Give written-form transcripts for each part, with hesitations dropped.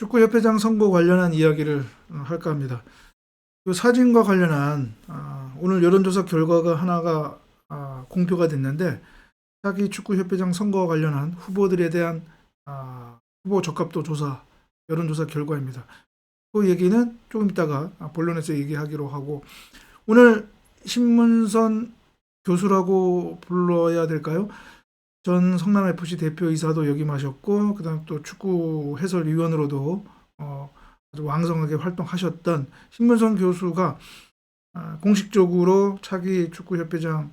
축구협회장 선거 관련한 이야기를 할까 합니다. 이 사진과 관련한 오늘 여론조사 결과가 하나가 공표가 됐는데, 차기 축구협회장 선거와 관련한 후보들에 대한 후보 적합도 조사, 여론조사 결과입니다. 그 얘기는 조금 이따가 본론에서 얘기하기로 하고, 오늘 신문선 교수라고 불러야 될까요? 전 성남FC 대표이사도 역임하셨고, 그 다음 또 축구 해설위원으로도 아주 왕성하게 활동하셨던 신문선 교수가 공식적으로 차기 축구협회장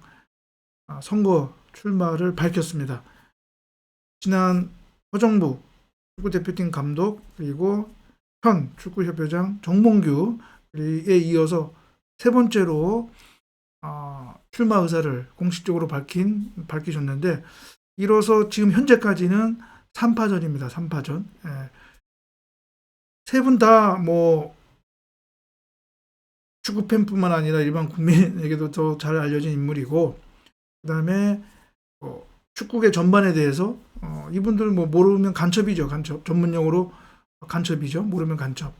선거 출마를 밝혔습니다. 지난 허정부 축구대표팀 감독, 그리고 현 축구협회장 정몽규에 이어서 세 번째로 출마 의사를 공식적으로 밝히셨는데, 이로써 지금 현재까지는 3파전입니다. 3파전. 세 분 다 뭐 축구 팬뿐만 아니라 일반 국민에게도 더 잘 알려진 인물이고, 그다음에 축구계 전반에 대해서 이분들 뭐 모르면 간첩이죠. 간첩. 전문용어로 간첩이죠. 모르면 간첩.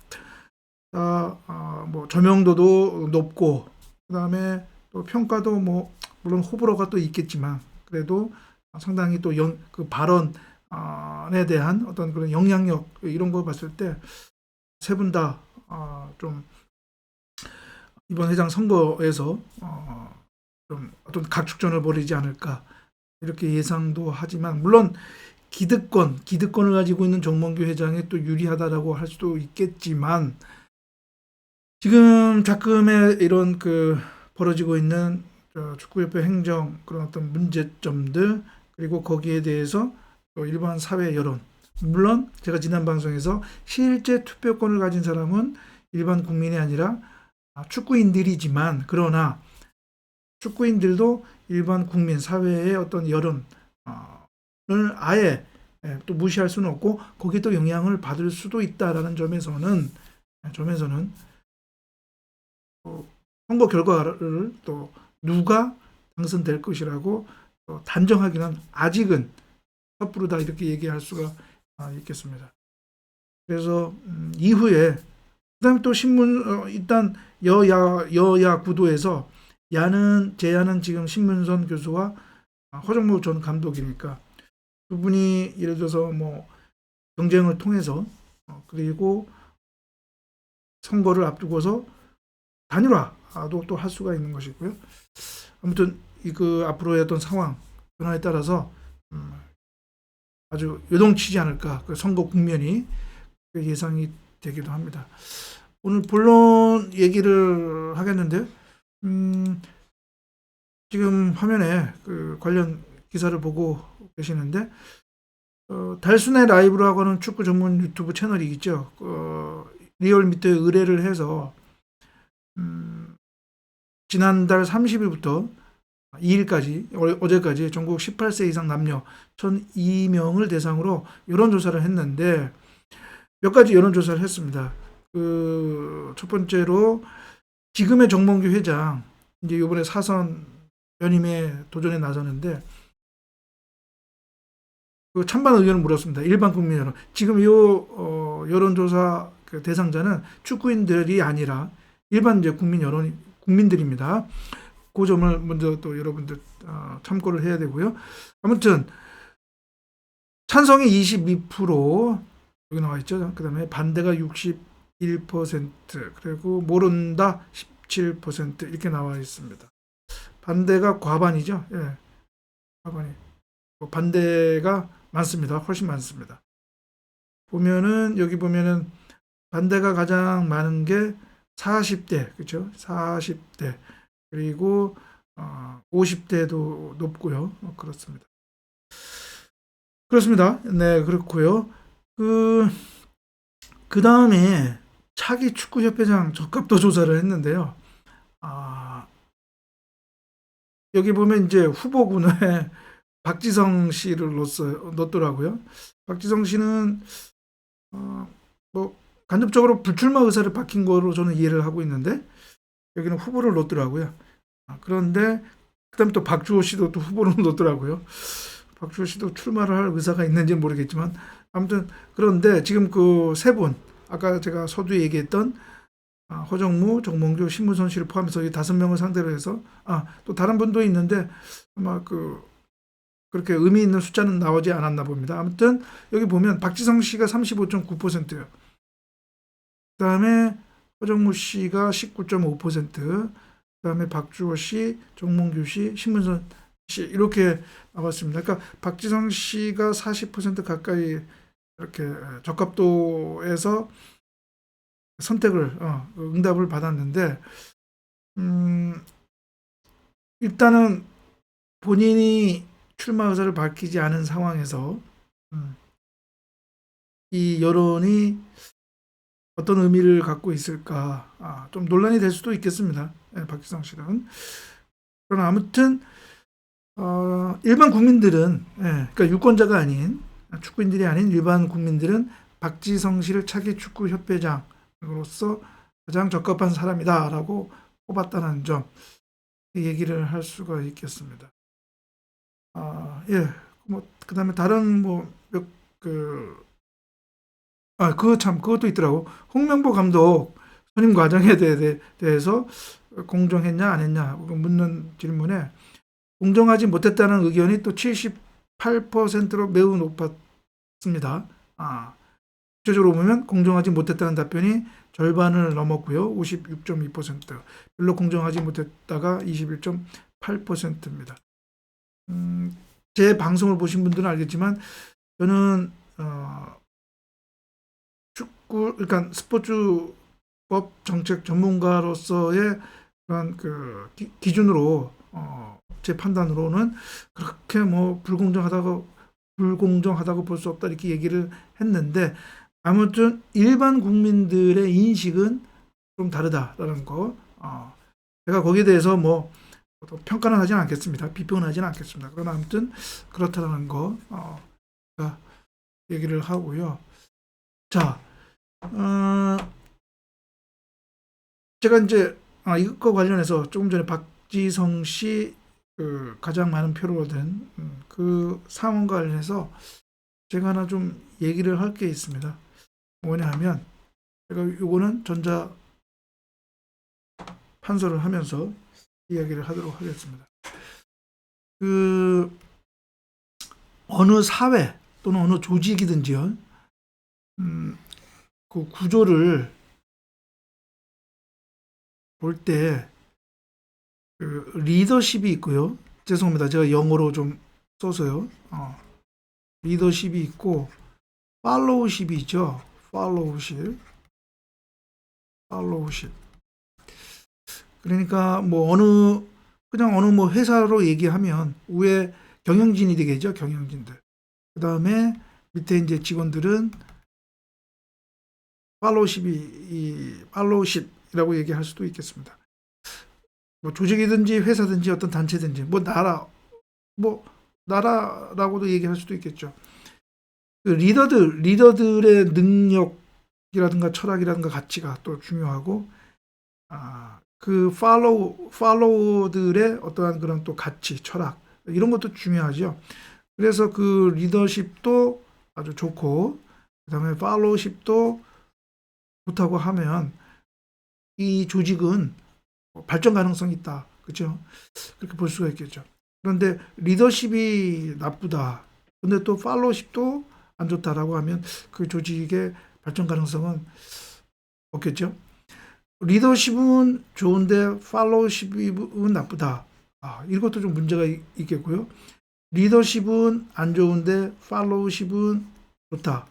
뭐 저명도도 높고, 그다음에 또 평가도 뭐 물론 호불호가 또 있겠지만 그래도 상당히 또 그 발언에 대한 어떤 그런 영향력, 이런 거 봤을 때 세 분 다 좀 이번 회장 선거에서 좀 어떤 각축전을 벌이지 않을까, 이렇게 예상도 하지만, 물론 기득권을 가지고 있는 정몽규 회장이 또 유리하다라고 할 수도 있겠지만, 지금 작금의 이런 벌어지고 있는 축구협회 행정, 그런 어떤 문제점들, 그리고 거기에 대해서 또 일반 사회 여론, 물론 제가 지난 방송에서 실제 투표권을 가진 사람은 일반 국민이 아니라 축구인들이지만, 그러나 축구인들도 일반 국민 사회의 어떤 여론을 아예 또 무시할 수는 없고, 거기에 또 영향을 받을 수도 있다라는 점에서는 선거 결과를 또 누가 당선될 것이라고 단정하기는 아직은 섣부르다, 이렇게 얘기할 수가 있겠습니다. 그래서 이후에 그다음에 또 신문 일단 여야 구도에서 제야는 지금 신문선 교수와 허정무 전 감독이니까, 두 분이 예를 들어서 뭐 경쟁을 통해서 그리고 선거를 앞두고서 단일화도 또 할 수가 있는 것이고요. 아무튼 그 앞으로의 어떤 상황 변화에 따라서 아주 요동치지 않을까, 그 선거 국면이 예상이 되기도 합니다. 오늘 본론 얘기를 하겠는데, 지금 화면에 그 관련 기사를 보고 계시는데, 달순의 라이브라고 하는 축구 전문 유튜브 채널이 있죠. 리얼미터에 의뢰를 해서 지난달 30일부터 2일까지, 어제까지 전국 18세 이상 남녀 1,002명을 대상으로 여론조사를 했는데, 몇 가지 여론조사를 했습니다. 첫 번째로 지금의 정몽규 회장, 이제 이번에 사선 연임에 도전에 나서는데, 그 찬반 의견을 물었습니다. 일반 국민 여론. 지금 여론조사 대상자는 축구인들이 아니라 일반 이제 국민들입니다. 그 점을 먼저 또 여러분들 참고를 해야 되고요. 아무튼 찬성이 22%, 여기 나와 있죠. 그 다음에 반대가 61%, 그리고 모른다 17%, 이렇게 나와 있습니다. 반대가 과반이죠. 예, 과반이. 반대가 많습니다. 훨씬 많습니다. 여기 보면은 반대가 가장 많은 게 40대, 그렇죠? 40대, 그리고 50대도 높고요. 그렇습니다. 네, 그렇고요. 그 다음에 차기 축구협회장 적합도 조사를 했는데요. 여기 보면 이제 후보군에 박지성 씨를 넣었더라고요. 박지성 씨는 뭐 간접적으로 불출마 의사를 밝힌 거로 저는 이해를 하고 있는데, 여기는 후보를 넣었더라고요. 그런데 그다음에 또 박주호 씨도 또 후보를 넣었더라고요. 박주호 씨도 출마를 할 의사가 있는지는 모르겠지만, 아무튼 그런데 지금 그 세 분, 아까 제가 서두에 얘기했던 허정무, 정몽주, 신문선 씨를 포함해서 이 5명을 상대로 해서 또 다른 분도 있는데 아마 그렇게 의미 있는 숫자는 나오지 않았나 봅니다. 아무튼 여기 보면 박지성 씨가 35.9%예요. 그다음에 허정무 씨가 19.5%, 그다음에 박주호 씨, 정몽규 씨, 신문선 씨 이렇게 나왔습니다. 그러니까 박지성 씨가 40% 가까이 이렇게 적합도에서 선택을 응답을 받았는데 일단은 본인이 출마 의사를 밝히지 않은 상황에서 이 여론이 어떤 의미를 갖고 있을까 좀 논란이 될 수도 있겠습니다. 박지성 씨는. 그러나 아무튼 일반 국민들은 그러니까 유권자가 아닌 축구인들이 아닌 일반 국민들은 박지성 씨를 차기 축구 협회장으로서 가장 적합한 사람이다라고 뽑았다는 점 얘기를 할 수가 있겠습니다. 예. 그다음에 다른 그것도 있더라고. 홍명보 감독 선임 과정에 대해서 공정했냐 안 했냐 묻는 질문에 공정하지 못했다는 의견이 또 78%로 매우 높았습니다. 구체적으로 보면 공정하지 못했다는 답변이 절반을 넘었고요. 56.2%. 별로 공정하지 못했다가 21.8%입니다. 제 방송을 보신 분들은 알겠지만 저는 그러니까 스포츠법 정책 전문가로서의 그런 기준으로 제 판단으로는 그렇게 불공정하다고 볼 수 없다 이렇게 얘기를 했는데 아무튼 일반 국민들의 인식은 좀 다르다라는 거. 제가 거기에 대해서 평가는 하지는 않겠습니다. 비평은 하지는 않겠습니다. 그러나 아무튼 그렇다라는 거 얘기를 하고요. 자, 제가 이제 이것과 관련해서 조금 전에 박지성 씨 가장 많은 표를 얻은 그 상황과 관련해서 제가 하나 좀 얘기를 할 게 있습니다. 뭐냐 하면 제가 요거는 전자 판서를 하면서 이야기를 하도록 하겠습니다. 어느 사회 또는 어느 조직이든지요, 그 구조를 볼 때 리더십이 있고요. 죄송합니다. 제가 영어로 좀 써서요. 리더십이 있고 팔로우십이 있죠. 팔로우십. 그러니까 그냥 어느 회사로 얘기하면 위에 경영진이 되겠죠. 경영진들. 그 다음에 밑에 이제 직원들은 팔로우십이라고 얘기할 수도 있겠습니다. 조직이든지 회사든지 어떤 단체든지 나라라고도 얘기할 수도 있겠죠. 리더들의 능력이라든가 철학이라든가 가치가 또 중요하고 그 팔로워들의 어떠한 그런 또 가치, 철학 이런 것도 중요하죠. 그래서 그 리더십도 아주 좋고 그다음에 팔로우십도 좋다고 하면 이 조직은 발전 가능성이 있다. 그렇죠? 그렇게 볼 수가 있겠죠. 그런데 리더십이 나쁘다. 근데 또 팔로우십도 안 좋다라고 하면 그 조직의 발전 가능성은 없겠죠. 리더십은 좋은데 팔로우십은 나쁘다. 이것도 좀 문제가 있겠고요. 리더십은 안 좋은데 팔로우십은 좋다.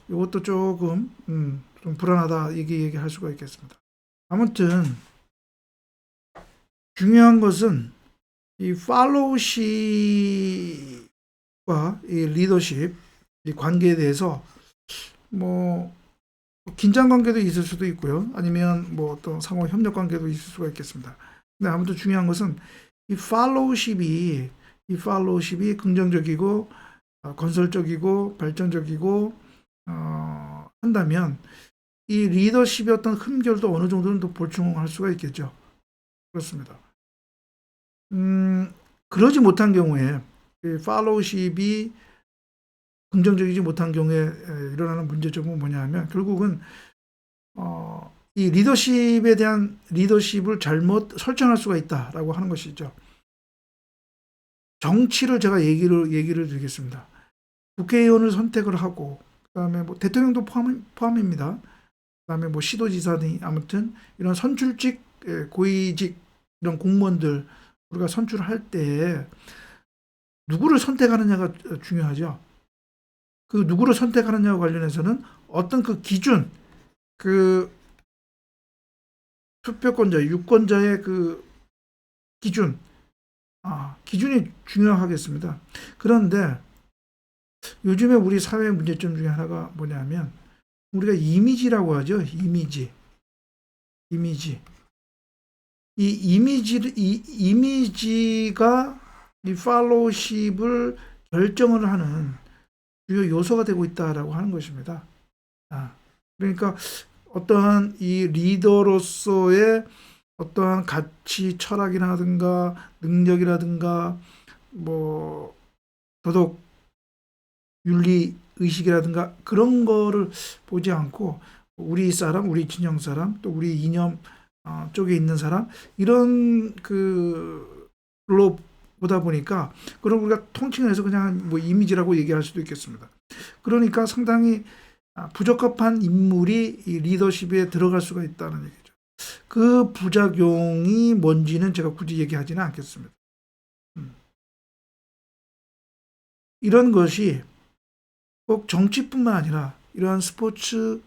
이것도 조금 좀 불안하다 얘기할 수가 있겠습니다. 아무튼 중요한 것은 이 팔로우십과 이 리더십 이 관계에 대해서 긴장 관계도 있을 수도 있고요. 아니면 어떤 상호 협력 관계도 있을 수가 있겠습니다. 근데 아무튼 중요한 것은 이 팔로우십이 긍정적이고 건설적이고 발전적이고 한다면 이 리더십의 어떤 흠결도 어느 정도는 또 보충할 수가 있겠죠. 그렇습니다. 그러지 못한 경우에 팔로우십이 긍정적이지 못한 경우에 일어나는 문제점은 뭐냐 하면 결국은 이 리더십에 대한 리더십을 잘못 설정할 수가 있다라고 하는 것이죠. 정치를 제가 얘기를 드리겠습니다. 국회의원을 선택을 하고 그다음에 뭐 대통령도 포함입니다. 그다음에 뭐 시도지사니 아무튼 이런 선출직 고위직 이런 공무원들 우리가 선출할 때 누구를 선택하느냐가 중요하죠. 그 누구를 선택하느냐와 관련해서는 어떤 그 기준, 그 투표권자, 유권자의 그 기준, 기준이 중요하겠습니다. 그런데 요즘에 우리 사회의 문제점 중에 하나가 뭐냐면 우리가 이미지라고 하죠. 이미지. 이 이미지가 이 팔로우십을 결정을 하는 주요 요소가 되고 있다라고 하는 것입니다. 그러니까 어떠한 이 리더로서의 어떠한 가치, 철학이라든가 능력이라든가 뭐 도덕, 윤리 의식이라든가 그런 거를 보지 않고 우리 사람, 우리 진영 사람, 또 우리 이념 쪽에 있는 사람 이런 그로 보다 보니까 그럼 우리가 통칭해서 그냥 뭐 이미지라고 얘기할 수도 있겠습니다. 그러니까 상당히 부적합한 인물이 이 리더십에 들어갈 수가 있다는 얘기죠. 그 부작용이 뭔지는 제가 굳이 얘기하지는 않겠습니다. 이런 것이 꼭 정치뿐만 아니라 이러한 스포츠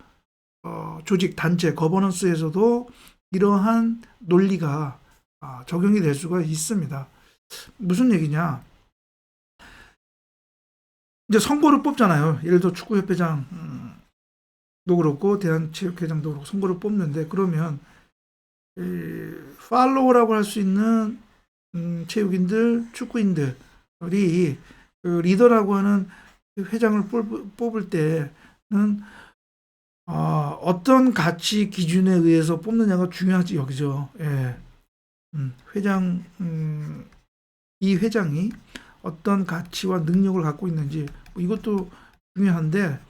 조직, 단체, 거버넌스에서도 이러한 논리가 적용이 될 수가 있습니다. 무슨 얘기냐? 이제 선거를 뽑잖아요. 예를 들어 축구협회장도 그렇고 대한체육회장도 그렇고 선거를 뽑는데 그러면 팔로우라고 할 수 있는 체육인들, 축구인들이 그 리더라고 하는 회장을 뽑을 때는 어떤 가치 기준에 의해서 뽑느냐가 중요하지 여기죠. 예. 이 회장이 어떤 가치와 능력을 갖고 있는지 이것도 중요한데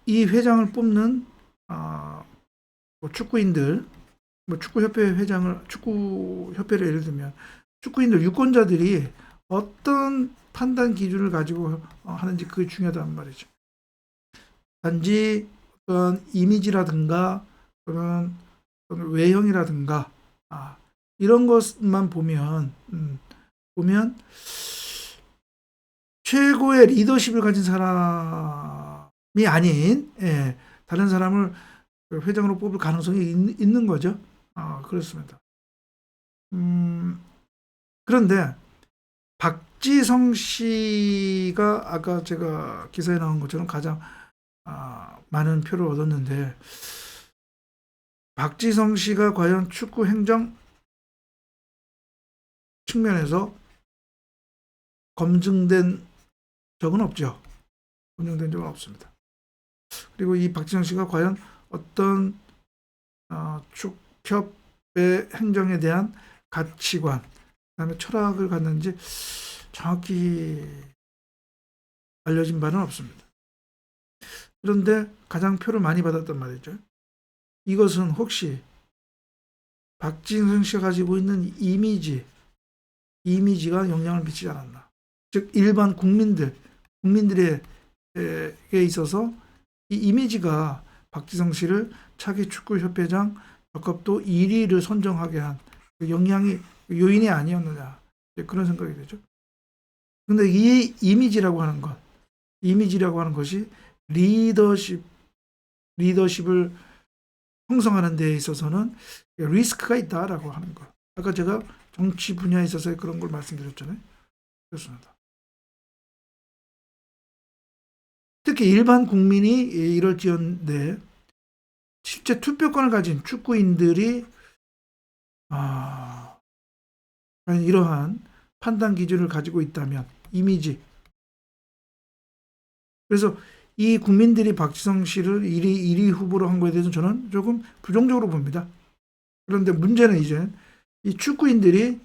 이 회장을 뽑는 뭐 축구인들, 뭐 축구협회를 예를 들면 축구인들 유권자들이 어떤 판단 기준을 가지고 하는지 그게 중요하단 말이죠. 단지 어떤 이미지라든가 그런 외형이라든가 이런 것만 보면 최고의 리더십을 가진 사람이 아닌 다른 사람을 회장으로 뽑을 가능성이 있는 거죠. 그렇습니다. 그런데 박지성 씨가 아까 제가 기사에 나온 것처럼 가장 많은 표를 얻었는데 박지성 씨가 과연 축구 행정 측면에서 검증된 적은 없죠. 검증된 적은 없습니다. 그리고 이 박지성 씨가 과연 어떤 축협의 행정에 대한 가치관, 그다음에 철학을 갖는지 정확히 알려진 바는 없습니다. 그런데 가장 표를 많이 받았단 말이죠. 이것은 혹시 박지성 씨가 가지고 있는 이미지가 영향을 미치지 않았나. 즉 일반 국민들에게 있어서 이 이미지가 박지성 씨를 차기 축구협회장 적합도 1위를 선정하게 한 요인이 아니었느냐 그런 생각이 되죠. 그런데 이 이미지라고 하는 것이 리더십을 형성하는 데 있어서는 리스크가 있다라고 하는 것. 아까 제가 정치 분야에 있어서 그런 걸 말씀드렸잖아요. 그렇습니다. 특히 일반 국민이 이럴지언데 실제 투표권을 가진 축구인들이 이러한 판단 기준을 가지고 있다면 이미지. 그래서 이 국민들이 박지성 씨를 1위 후보로 한 거에 대해서 저는 조금 부정적으로 봅니다. 그런데 문제는 이제 이 축구인들이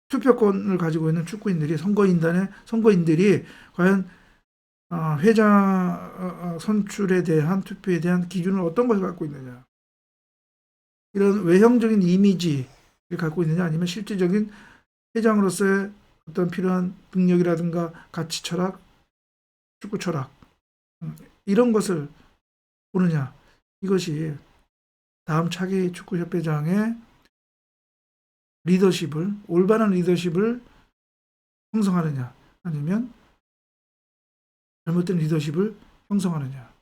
투표권을 가지고 있는 축구인들이 선거인들이 과연 회장 선출에 대한 투표에 대한 기준을 어떤 것을 갖고 있느냐. 이런 외형적인 이미지를 갖고 있느냐 아니면 실질적인 회장으로서의 어떤 필요한 능력이라든가 가치 철학, 축구 철학 이런 것을 보느냐. 이것이 다음 차기 축구협회장의 리더십을 올바른 리더십을 형성하느냐 아니면 잘못된 리더십을 형성하느냐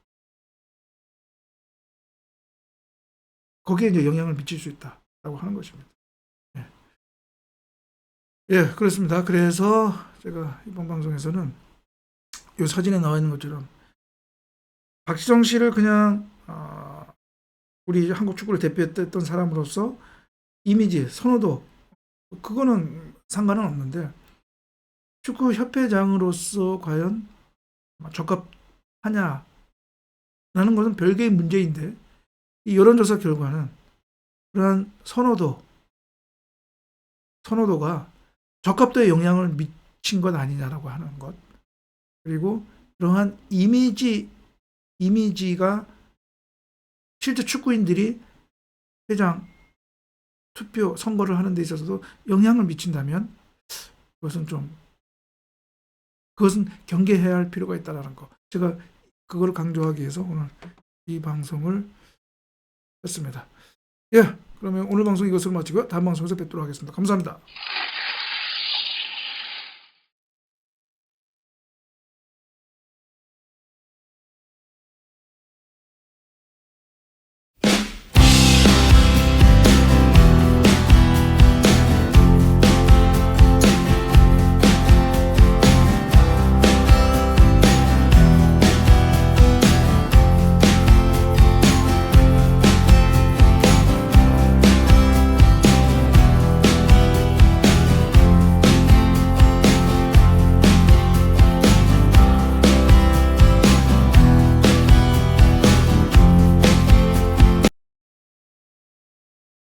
거기에 이제 영향을 미칠 수 있다라고 하는 것입니다. 예, 예, 그렇습니다. 그래서 제가 이번 방송에서는 이 사진에 나와 있는 것처럼 박지성 씨를 그냥 우리 한국 축구를 대표했던 사람으로서 이미지, 선호도 그거는 상관은 없는데 축구협회장으로서 과연 적합하냐라는 것은 별개의 문제인데 이 여론조사 결과는 그러한 선호도가 적합도에 영향을 미친 것 아니냐라고 하는 것 그리고 그러한 이미지가 실제 축구인들이 회장 투표 선거를 하는 데 있어서도 영향을 미친다면 그것은 경계해야 할 필요가 있다는 거. 제가 그걸 강조하기 위해서 오늘 이 방송을 했습니다. 예, 그러면 오늘 방송 이것으로 마치고 다음 방송에서 뵙도록 하겠습니다. 감사합니다.